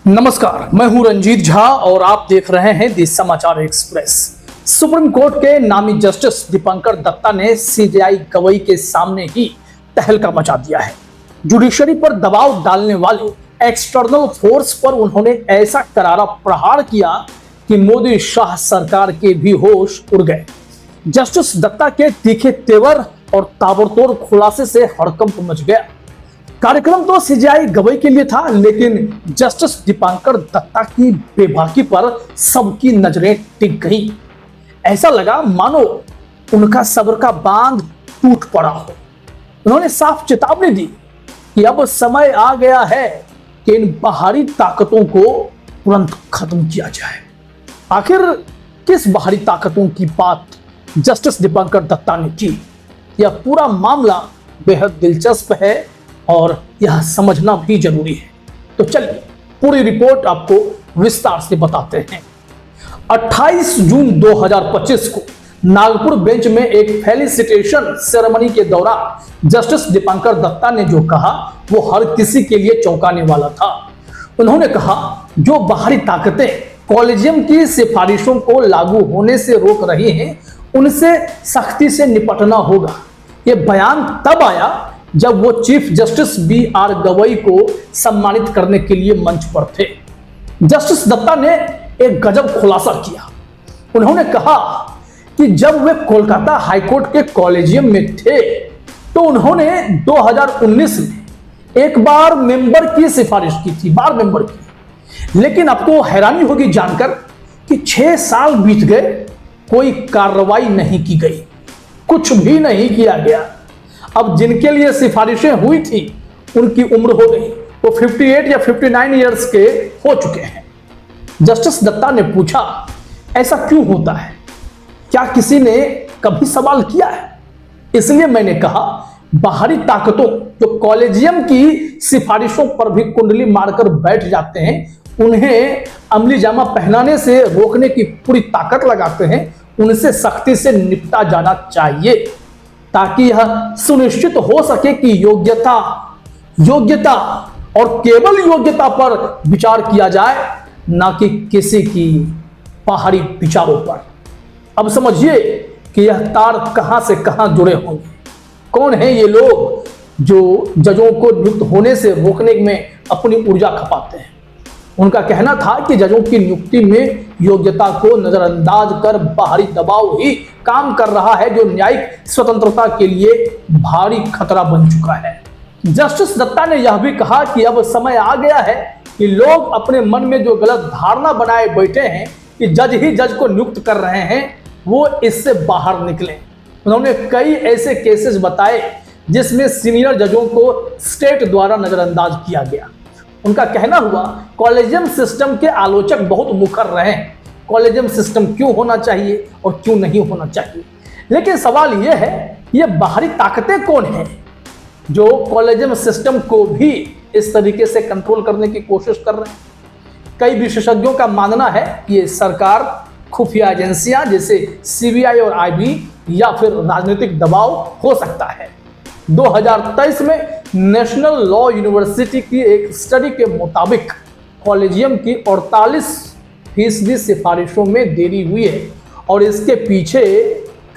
नमस्कार, मैं हूं रंजीत झा और आप देख रहे हैं दी समाचार एक्सप्रेस। सुप्रीम कोर्ट के नामी जस्टिस दीपंकर दत्ता ने सीजेआई गवई के सामने ही तहलका मचा दिया है। जुडिशरी पर दबाव डालने वाले एक्सटर्नल फोर्स पर उन्होंने ऐसा करारा प्रहार किया कि मोदी शाह सरकार के भी होश उड़ गए। जस्टिस दत्ता के तीखे तेवर और ताबड़तोड़ खुलासे से हड़कंप मच गया। कार्यक्रम तो सीजेआई गवई के लिए था, लेकिन जस्टिस दीपंकर दत्ता की बेबाकी पर सबकी नजरें टिक गईं। ऐसा लगा मानो उनका सब्र का बांध टूट पड़ा हो। उन्होंने साफ चेतावनी दी कि अब समय आ गया है कि इन बाहरी ताकतों को तुरंत खत्म किया जाए। आखिर किस बाहरी ताकतों की बात जस्टिस दीपंकर दत्ता ने की? यह पूरा मामला बेहद दिलचस्प है और यह समझना भी जरूरी है। तो चलिए पूरी रिपोर्ट आपको विस्तार से बताते हैं। 28 जून 2025 को नागपुर बेंच में एक फेलिसिटेशन सेरेमनी के दौरान जस्टिस दीपंकर दत्ता ने जो कहा वो हर किसी के लिए चौंकाने वाला था। उन्होंने कहा, जो बाहरी ताकतें कॉलेजियम की सिफारिशों को लागू होने से रोक रही हैं, उनसे सख्ती से निपटना होगा। यह बयान तब आया जब वो चीफ जस्टिस BR गवई को सम्मानित करने के लिए मंच पर थे। जस्टिस दत्ता ने एक गजब खुलासा किया। उन्होंने कहा कि जब वे कोलकाता हाईकोर्ट के कॉलेजियम में थे तो उन्होंने 2019 में एक बार मेंबर की सिफारिश की थी, बार मेंबर की। लेकिन आपको हैरानी होगी जानकर कि 6 साल बीत गए, कोई कार्रवाई नहीं की गई, कुछ भी नहीं किया गया। अब जिनके लिए सिफारिशें हुई थी उनकी उम्र हो गई, वो 58 या 59 इयर्स के हो चुके हैं। जस्टिस दत्ता ने पूछा, ऐसा क्यों होता है? क्या किसी ने कभी सवाल किया है? इसलिए मैंने कहा, बाहरी ताकतों जो कॉलेजियम की सिफारिशों पर भी कुंडली मारकर बैठ जाते हैं, उन्हें अमली जामा पहनाने से रोकने की पूरी ताकत लगाते हैं, उनसे सख्ती से निपटा जाना चाहिए, ताकि यह सुनिश्चित हो सके कि योग्यता और केवल योग्यता पर विचार किया जाए, ना कि किसी की बाहरी विचारों पर। अब समझिए कि यह तार कहां से कहां जुड़े होंगे। कौन है ये लोग जो जजों को नियुक्त होने से रोकने में अपनी ऊर्जा खपाते हैं? उनका कहना था कि जजों की नियुक्ति में योग्यता को नजरअंदाज कर बाहरी दबाव ही काम कर रहा है, जो न्यायिक स्वतंत्रता के लिए भारी खतरा बन चुका है। जस्टिस दत्ता ने यह भी कहा कि अब समय आ गया है कि लोग अपने मन में जो गलत धारणा बनाए बैठे हैं कि जज ही जज को नियुक्त कर रहे हैं, वो इससे बाहर निकलें। उन्होंने कई ऐसे केसेस बताए जिसमें सीनियर जजों को स्टेट द्वारा नजरअंदाज किया गया। उनका कहना हुआ, कॉलेजियम सिस्टम के आलोचक बहुत मुखर रहे हैं, कॉलेजियम सिस्टम क्यों होना चाहिए और क्यों नहीं होना चाहिए। लेकिन सवाल यह है, ये बाहरी ताकतें कौन हैं जो कॉलेजियम सिस्टम को भी इस तरीके से कंट्रोल करने की कोशिश कर रहे हैं? कई विशेषज्ञों का मानना है कि ये सरकार, खुफिया एजेंसियां जैसे CBI और IB, या फिर राजनीतिक दबाव हो सकता है। 2023 में नेशनल लॉ यूनिवर्सिटी की एक स्टडी के मुताबिक कॉलेजियम की 48% सिफारिशों में देरी हुई है और इसके पीछे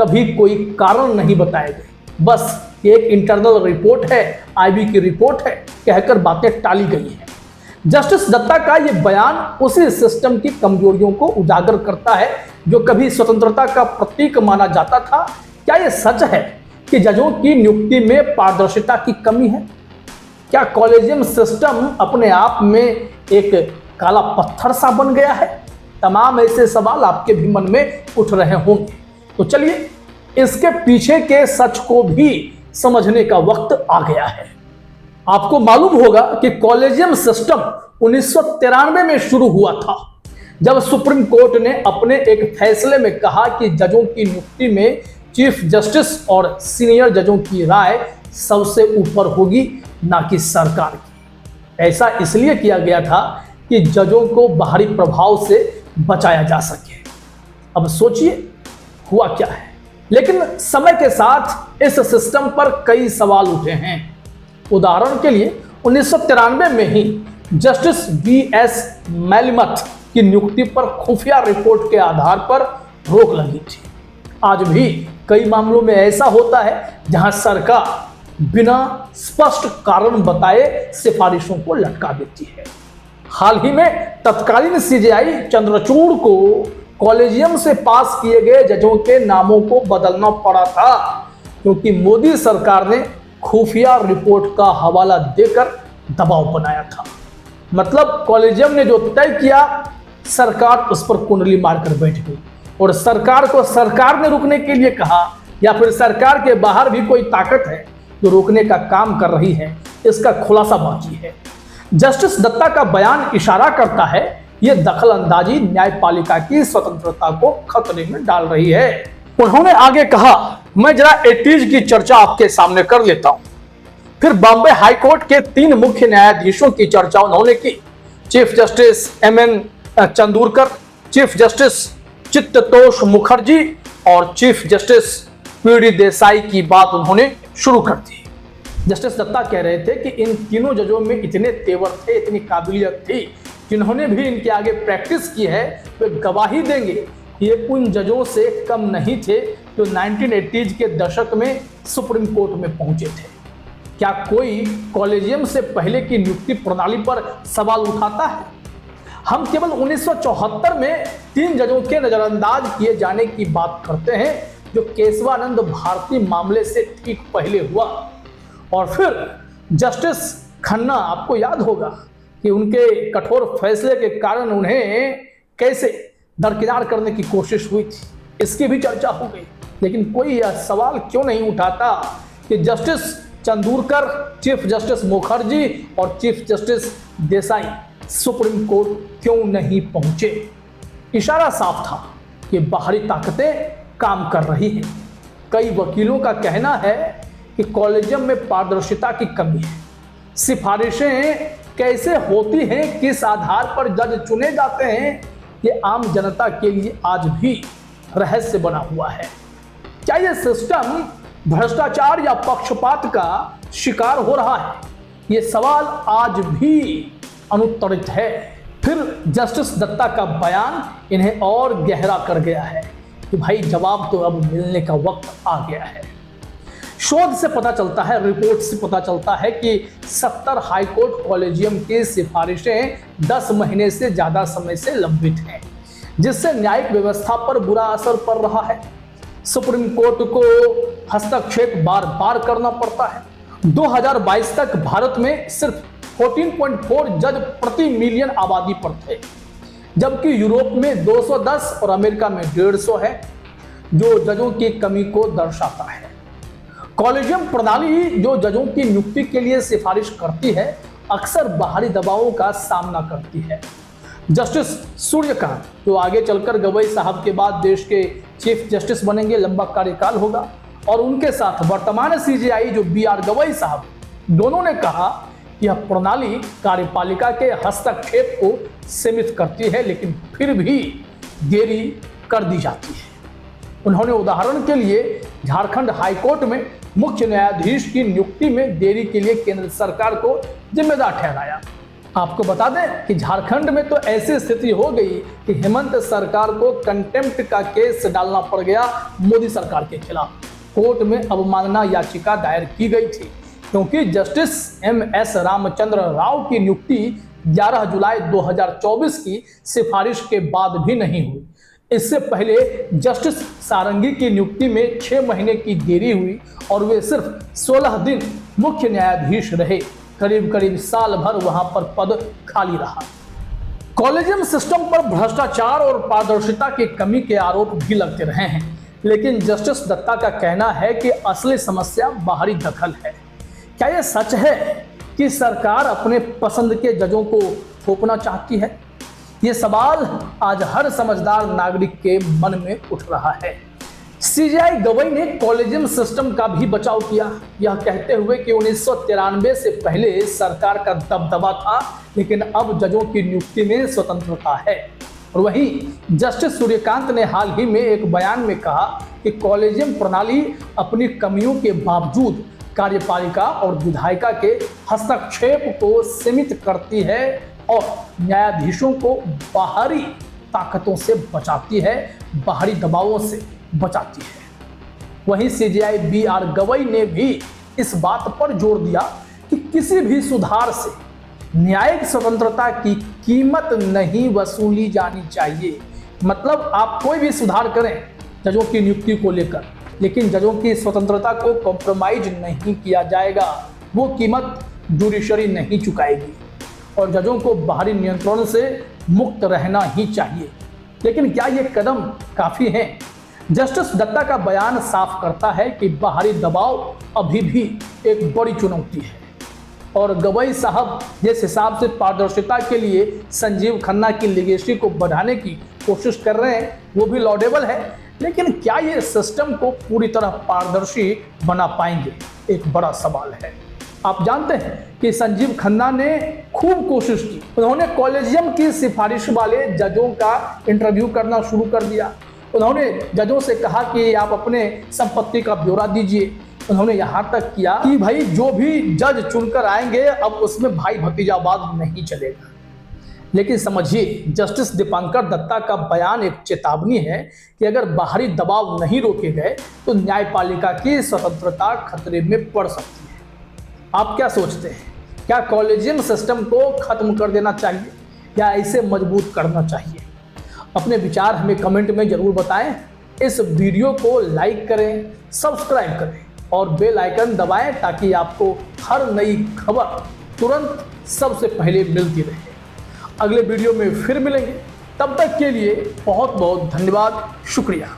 कभी कोई कारण नहीं बताए गए। बस एक इंटरनल रिपोर्ट है, IB की रिपोर्ट है, कहकर बातें टाली गई हैं। जस्टिस दत्ता का यह बयान उसी सिस्टम की कमजोरियों को उजागर करता है जो कभी स्वतंत्रता का प्रतीक माना जाता था। क्या यह सच है कि जजों की नियुक्ति में पारदर्शिता की कमी है? क्या कॉलेजियम सिस्टम अपने आप में एक काला पत्थर सा बन गया है? तमाम ऐसे सवाल आपके भी मन में उठ रहे होंगे। तो चलिए इसके पीछे के सच को भी समझने का वक्त आ गया है। आपको मालूम होगा कि कॉलेजियम सिस्टम 1993 में शुरू हुआ था, जब सुप्रीम कोर्ट ने अपने एक फैसले में कहा कि जजों की नियुक्ति में चीफ जस्टिस और सीनियर जजों की राय सबसे ऊपर होगी, ना कि सरकार की। ऐसा इसलिए किया गया था कि जजों को बाहरी प्रभाव से बचाया जा सके। अब सोचिए हुआ क्या है। लेकिन समय के साथ इस सिस्टम पर कई सवाल उठे हैं। उदाहरण के लिए 1993 में ही जस्टिस BS मैलिमथ की नियुक्ति पर खुफिया रिपोर्ट के आधार पर रोक लगी थी। आज भी कई मामलों में ऐसा होता है जहां सरकार बिना स्पष्ट कारण बताए सिफारिशों को लटका देती है। हाल ही में तत्कालीन CJI चंद्रचूड़ को कॉलेजियम से पास किए गए जजों के नामों को बदलना पड़ा था, क्योंकि मोदी सरकार ने खुफिया रिपोर्ट का हवाला देकर दबाव बनाया था। मतलब कॉलेजियम ने जो तय किया, सरकार उस पर कुंडली मारकर बैठ गई और सरकार को सरकार ने रुकने के लिए कहा, या फिर सरकार के बाहर भी कोई ताकत है जो रोकने का काम कर रही है, इसका खुलासा बाकी है। जस्टिस दत्ता का बयान इशारा करता है यह दखल अंदाजी न्यायपालिका की स्वतंत्रता को खतरे में डाल रही है। उन्होंने आगे कहा, मैं जरा 80s की चर्चा आपके सामने कर लेता हूं। फिर बॉम्बे हाईकोर्ट के 3 मुख्य न्यायाधीशों की चर्चा उन्होंने की। Chief justice MN Chandurkar, chief justice Chittatosh Mukherjee और चीफ जस्टिस PD देसाई की बात उन्होंने शुरू कर दी। जस्टिस दत्ता कह रहे थे कि इन तीनों जजों में इतने तेवर थे, इतनी काबिलियत थी, जिन्होंने भी इनके आगे प्रैक्टिस की है वे गवाही देंगे ये उन जजों से कम नहीं थे जो 1980s के दशक में सुप्रीम कोर्ट में पहुंचे थे। क्या कोई कॉलेजियम से पहले की नियुक्ति प्रणाली पर सवाल उठाता है? हम केवल 1974 में 3 जजों के नजरअंदाज किए जाने की बात करते हैं, जो केशवानंद भारती मामले से ठीक पहले हुआ। और फिर जस्टिस खन्ना, आपको याद होगा कि उनके कठोर फैसले के कारण उन्हें कैसे दरकिनार करने की कोशिश हुई थी, इसकी भी चर्चा हो गई। लेकिन कोई यह सवाल क्यों नहीं उठाता कि जस्टिस चंदूरकर, चीफ जस्टिस मुखर्जी और chief justice Desai supreme court क्यों नहीं पहुंचे? इशारा साफ था कि बाहरी ताकतें काम कर रही हैं। कई वकीलों का कहना है कि कॉलेजियम में पारदर्शिता की कमी है। सिफारिशें कैसे होती हैं, किस आधार पर जज चुने जाते हैं, ये आम जनता के लिए आज भी रहस्य बना हुआ है। क्या ये सिस्टम भ्रष्टाचार या पक्षपात का शिकार हो रहा है? ये सवाल आज भी अनुत्तरित है। फिर जस्टिस दत्ता का बयान इन्हें और गहरा कर गया है कि भाई जवाब तो अब मिलने का वक्त आ गया है। शोध से पता चलता है, रिपोर्ट से पता चलता है कि 70 हाईकोर्ट कॉलेजियम की सिफारिशें 10 महीने से ज्यादा समय से लंबित हैं, जिससे न्यायिक व्यवस्था पर बुरा असर पड़ रहा है। सुप्रीम कोर्ट को हस्तक्षेप बार बार करना पड़ता है। 2022 तक भारत में सिर्फ 14.4 जज प्रति मिलियन आबादी पर थे, जबकि यूरोप में 210 और अमेरिका में 150 है, जो जजों की कमी को दर्शाता है। कॉलेजियम प्रणाली जो जजों की नियुक्ति के लिए सिफारिश करती है, अक्सर बाहरी दबावों का सामना करती है। जस्टिस सूर्यकांत, जो आगे चलकर गवई साहब के बाद देश के चीफ जस्टिस बनेंगे, लंबा कार्यकाल होगा, और उनके साथ वर्तमान CJI जो BR गवई साहब, दोनों ने कहा कि यह प्रणाली कार्यपालिका के हस्तक्षेप को सीमित करती है, लेकिन फिर भी देरी कर दी जाती है। उन्होंने उदाहरण के लिए झारखंड हाईकोर्ट में मुख्य न्यायाधीश की नियुक्ति में देरी के लिए केंद्र सरकार को जिम्मेदार ठहराया। आपको बता दें कि झारखंड में तो ऐसी स्थिति हो गई कि हेमंत सरकार को कंटेम्प्ट का केस डालना पड़ गया मोदी सरकार के खिलाफ। कोर्ट में अवमानना याचिका दायर की गई थी, क्योंकि जस्टिस MS रामचंद्र राव की नियुक्ति 11 जुलाई 2024 की सिफारिश के बाद भी नहीं हुई। इससे पहले जस्टिस सारंगी की नियुक्ति में 6 महीने की देरी हुई और वे सिर्फ 16 दिन मुख्य न्यायाधीश रहे। करीब करीब साल भर वहां पर पद खाली रहा। कॉलेजियम सिस्टम पर भ्रष्टाचार और पारदर्शिता की कमी के आरोप भी लगते रहे हैं, लेकिन जस्टिस दत्ता का कहना है कि असली समस्या बाहरी दखल है। क्या यह सच है कि सरकार अपने पसंद के जजों को थोपना चाहती है? ये सवाल आज हर समझदार नागरिक के मन में उठ रहा है। CJI गवई ने कॉलेजियम सिस्टम का भी बचाव किया, यह कहते हुए कि 1993 से पहले सरकार का दबदबा था, लेकिन अब जजों की नियुक्ति में स्वतंत्रता है। और वहीं जस्टिस सूर्यकांत ने हाल ही में एक बयान में कहा कि कॉलेजियम प्रणाली अपनी कमियों के बावजूद कार्यपालिका और विधायिका के हस्तक्षेप को सीमित करती है और न्यायाधीशों को बाहरी ताकतों से बचाती है, बाहरी दबावों से बचाती है। वहीं सीजेआई बी.आर. गवई ने भी इस बात पर जोर दिया कि किसी भी सुधार से न्यायिक स्वतंत्रता की कीमत नहीं वसूली जानी चाहिए। मतलब आप कोई भी सुधार करें जजों की नियुक्ति को लेकर, लेकिन जजों की स्वतंत्रता को कॉम्प्रोमाइज नहीं किया जाएगा, वो कीमत जुडिशरी नहीं चुकाएगी और जजों को बाहरी नियंत्रण से मुक्त रहना ही चाहिए। लेकिन क्या ये कदम काफी है? जस्टिस दत्ता का बयान साफ करता है कि बाहरी दबाव अभी भी एक बड़ी चुनौती है और गवई साहब जिस हिसाब से पारदर्शिता के लिए संजीव खन्ना की लेगेसी को बढ़ाने की कोशिश कर रहे हैं वो भी लॉडेबल है, लेकिन क्या ये सिस्टम को पूरी तरह पारदर्शी बना पाएंगे, एक बड़ा सवाल है। आप जानते हैं कि संजीव खन्ना ने खूब कोशिश की, उन्होंने कॉलेजियम की सिफारिश वाले जजों का इंटरव्यू करना शुरू कर दिया। उन्होंने जजों से कहा कि आप अपने संपत्ति का ब्यौरा दीजिए। उन्होंने यहाँ तक किया कि भाई जो भी जज चुनकर आएंगे अब उसमें भाई भतीजावाद नहीं चलेगा। लेकिन समझिए, जस्टिस दीपांकर दत्ता का बयान एक चेतावनी है कि अगर बाहरी दबाव नहीं रोके गए तो न्यायपालिका की स्वतंत्रता खतरे में पड़ सकती है। आप क्या सोचते हैं? क्या कॉलेजियम सिस्टम को खत्म कर देना चाहिए या इसे मजबूत करना चाहिए? अपने विचार हमें कमेंट में जरूर बताएं। इस वीडियो को लाइक करें, सब्सक्राइब करें और बेल आइकन दबाएं ताकि आपको हर नई खबर तुरंत सबसे पहले मिलती रहे। अगले वीडियो में फिर मिलेंगे, तब तक के लिए बहुत बहुत धन्यवाद, शुक्रिया।